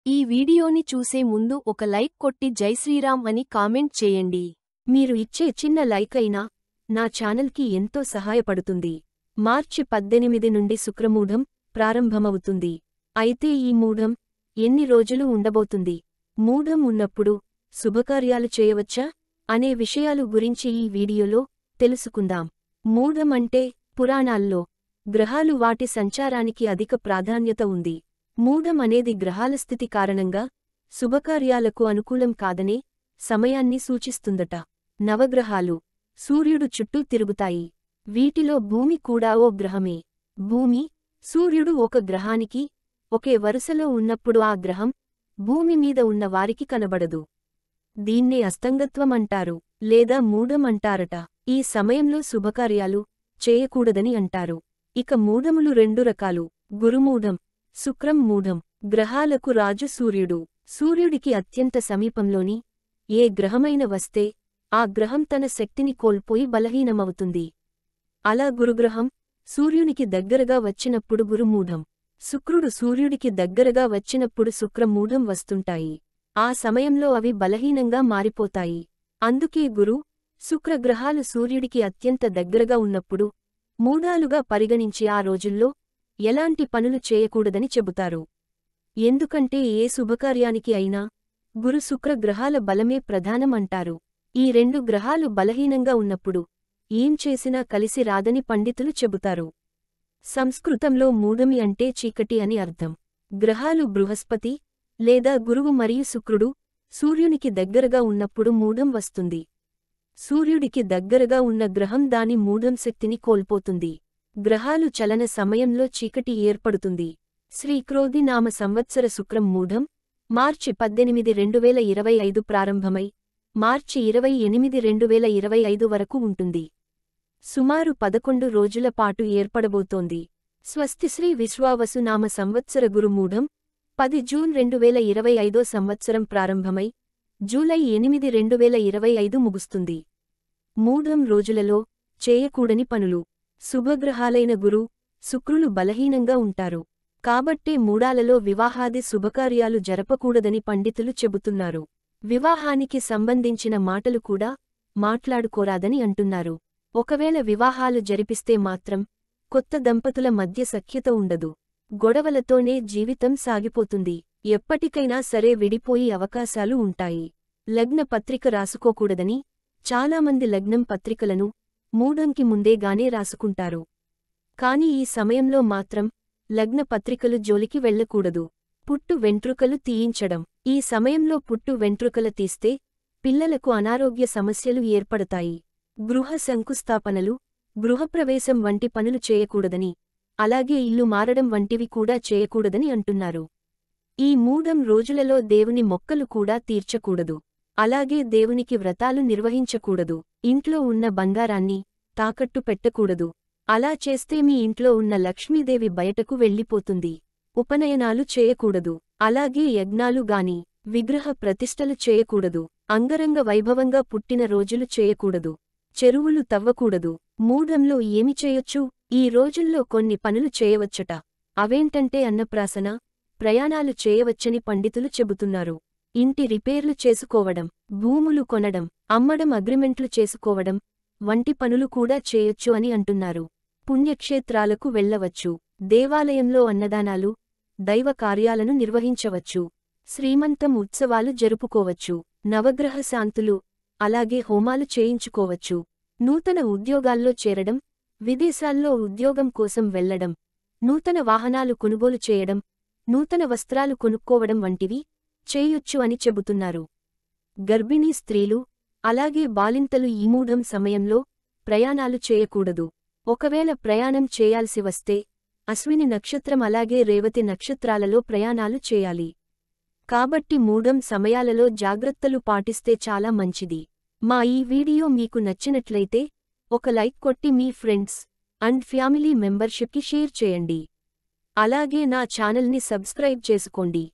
ఈ వీడియోని చూసే ముందు ఒక లైక్ కొట్టి జై శ్రీరామ్ అని కామెంట్ చేయండి. మీరు ఇచ్చే చిన్న లైక్ అయినా నా ఛానల్కి ఎంతో సహాయపడుతుంది. మార్చి 18 నుండి శుక్రమూఢం ప్రారంభమవుతుంది. అయితే ఈ మూఢం ఎన్ని రోజులు ఉండబోతుంది? మూఢం ఉన్నప్పుడు శుభకార్యాలు చేయవచ్చా అనే విషయాలు గురించి ఈ వీడియోలో తెలుసుకుందాం. మూఢం అంటే పురాణాల్లో గ్రహాలు వాటి సంచారానికి అధిక ప్రాధాన్యత ఉంది. మూఢం అనేది గ్రహాల స్థితి కారణంగా శుభకార్యాలకు అనుకూలం కాదనే సమయాన్ని సూచిస్తుందట. నవగ్రహాలు సూర్యుడు చుట్టూ తిరుగుతాయి. వీటిలో భూమి కూడా ఓ గ్రహమే. భూమి, సూర్యుడు ఒక గ్రహానికి ఒకే వరుసలో ఉన్నప్పుడు ఆ గ్రహం భూమి మీద ఉన్న వారికి కనబడదు. దీన్నే అస్తంగత్వం అంటారు లేదా మూఢం అంటారట. ఈ సమయంలో శుభకార్యాలు చేయకూడదని అంటారు. ఇక మూఢములు రెండు రకాలు: గురుమూఢం, శుక్రం మూఢం. గ్రహాలకు రాజు సూర్యుడు. సూర్యుడికి అత్యంత సమీపంలోని ఏ గ్రహమైన వస్తే ఆ గ్రహం తన శక్తిని కోల్పోయి బలహీనమవుతుంది. అలా గురుగ్రహం సూర్యునికి దగ్గరగా వచ్చినప్పుడు గురుమూఢం, శుక్రుడు సూర్యుడికి దగ్గరగా వచ్చినప్పుడు శుక్రమూఢం వస్తుంటాయి. ఆ సమయంలో అవి బలహీనంగా మారిపోతాయి. అందుకే గురు, శుక్రగ్రహాలు సూర్యుడికి అత్యంత దగ్గరగా ఉన్నప్పుడు మూఢాలుగా పరిగణించి ఆ రోజుల్లో ఎలాంటి పనులు చేయకూడదని చెబుతారు. ఎందుకంటే ఏ శుభకార్యానికి అయినా గురు శుక్ర గ్రహాల బలమే ప్రధానం అంటారు. ఈ రెండు గ్రహాలు బలహీనంగా ఉన్నప్పుడు ఏం చేసినా కలిసి రాదని పండితులు చెబుతారు. సంస్కృతంలో మూఢమి అంటే చీకటి అని అర్థం. గ్రహాలు బృహస్పతి లేదా గురువు మరియు శుక్రుడు సూర్యునికి దగ్గరగా ఉన్నప్పుడు మూఢం వస్తుంది. సూర్యుడికి దగ్గరగా ఉన్న గ్రహం దాని మూఢం శక్తిని కోల్పోతుంది. గ్రహాలు చలన సమయంలో చీకటి ఏర్పడుతుంది. శ్రీక్రోధి నామ సంవత్సర శుక్రం మూఢం మార్చి 18, 2025 ప్రారంభమై మార్చి 28, 2025 వరకు ఉంటుంది. సుమారు 11 రోజుల పాటు ఏర్పడబోతోంది. స్వస్తిశ్రీ విశ్వావసు నామ సంవత్సర గురుమూఢం 10 జూన్ 2025 సంవత్సరం ప్రారంభమై జూలై 8, 2025 ముగుస్తుంది. మూఢం రోజులలో చేయకూడని పనులు. శుభగ్రహాలైన గురు, శుక్రులు బలహీనంగా ఉంటారు. కాబట్టే మూఢాలలో వివాహాది శుభకార్యాలు జరపకూడదని పండితులు చెబుతున్నారు. వివాహానికి సంబంధించిన మాటలు కూడా మాట్లాడుకోరాదని అంటున్నారు. ఒకవేళ వివాహాలు జరిపిస్తే మాత్రం కొత్త దంపతుల మధ్య సఖ్యత ఉండదు. గొడవలతోనే జీవితం సాగిపోతుంది. ఎప్పటికైనా సరే విడిపోయి అవకాశాలు ఉంటాయి. లగ్న పత్రిక రాసుకోకూడదని చాలామంది లగ్నం పత్రికలను మూఢంకి ముందేగానే రాసుకుంటారు. కాని ఈ సమయంలో మాత్రం లగ్న పత్రికలు జోలికి వెళ్లకూడదు. పుట్టు వెంట్రుకలు తీయించడం. ఈ సమయంలో పుట్టు వెంట్రుకల తీస్తే పిల్లలకు అనారోగ్య సమస్యలు ఏర్పడతాయి. గృహ శంకుస్థాపనలు, గృహప్రవేశం వంటి పనులు చేయకూడదని, అలాగే ఇల్లు మారడం వంటివి కూడా చేయకూడదని అంటున్నారు. ఈ మూఢం రోజులలో దేవుని మొక్కలు కూడా తీర్చకూడదు. అలాగే దేవునికి వ్రతాలు నిర్వహించకూడదు. ఇంట్లో ఉన్న బంగారాన్ని తాకట్టు పెట్టకూడదు. అలా చేస్తే మీ ఇంట్లో ఉన్న లక్ష్మీదేవి బయటకు వెళ్ళిపోతుంది. ఉపనయనాలు చేయకూడదు. అలాగే యజ్ఞాలు గాని విగ్రహ ప్రతిష్టలు చేయకూడదు. అంగరంగ వైభవంగా పుట్టిన రోజులు చేయకూడదు. చెరువులు తవ్వకూడదు. మూఢంలో ఏమి చేయొచ్చు? ఈ రోజుల్లో కొన్ని పనులు చేయవచ్చట. అవేంటంటే అన్నప్రాసన, ప్రయాణాలు చేయవచ్చని పండితులు చెబుతున్నారు. ఇంటి రిపేర్లు చేసుకోవడం, భూములు కొనడం, అమ్మడం, అగ్రిమెంట్లు చేసుకోవడం వంటి పనులు కూడా చేయొచ్చు అని అంటున్నారు. పుణ్యక్షేత్రాలకు వెళ్లవచ్చు. దేవాలయంలో అన్నదానాలు, దైవ కార్యాలను నిర్వహించవచ్చు. శ్రీమంతం ఉత్సవాలు జరుపుకోవచ్చు. నవగ్రహ శాంతులు, అలాగే హోమాలు చేయించుకోవచ్చు. నూతన ఉద్యోగాల్లో చేరడం, విదేశాల్లో ఉద్యోగం కోసం వెళ్లడం, నూతన వాహనాలు కొనుగోలు చేయడం, నూతన వస్త్రాలు కొనుక్కోవడం వంటివి చేయొచ్చు అని చెబుతున్నారు. గర్భిణీ స్త్రీలు, అలాగే బాలింతలు ఈ మూఢం సమయంలో ప్రయాణాలు చేయకూడదు. ఒకవేళ ప్రయాణం చేయాల్సి వస్తే అశ్విని నక్షత్రం అలాగే రేవతి నక్షత్రాలలో ప్రయాణాలు చేయాలి. కాబట్టి మూఢం సమయాలలో జాగ్రత్తలు పాటిస్తే చాలా మంచిది. మా ఈ వీడియో మీకు నచ్చినట్లయితే ఒక లైక్ కొట్టి మీ ఫ్రెండ్స్ అండ్ ఫ్యామిలీ మెంబర్షిప్కి షేర్ చేయండి. అలాగే నా ఛానల్ని సబ్స్క్రైబ్ చేసుకోండి.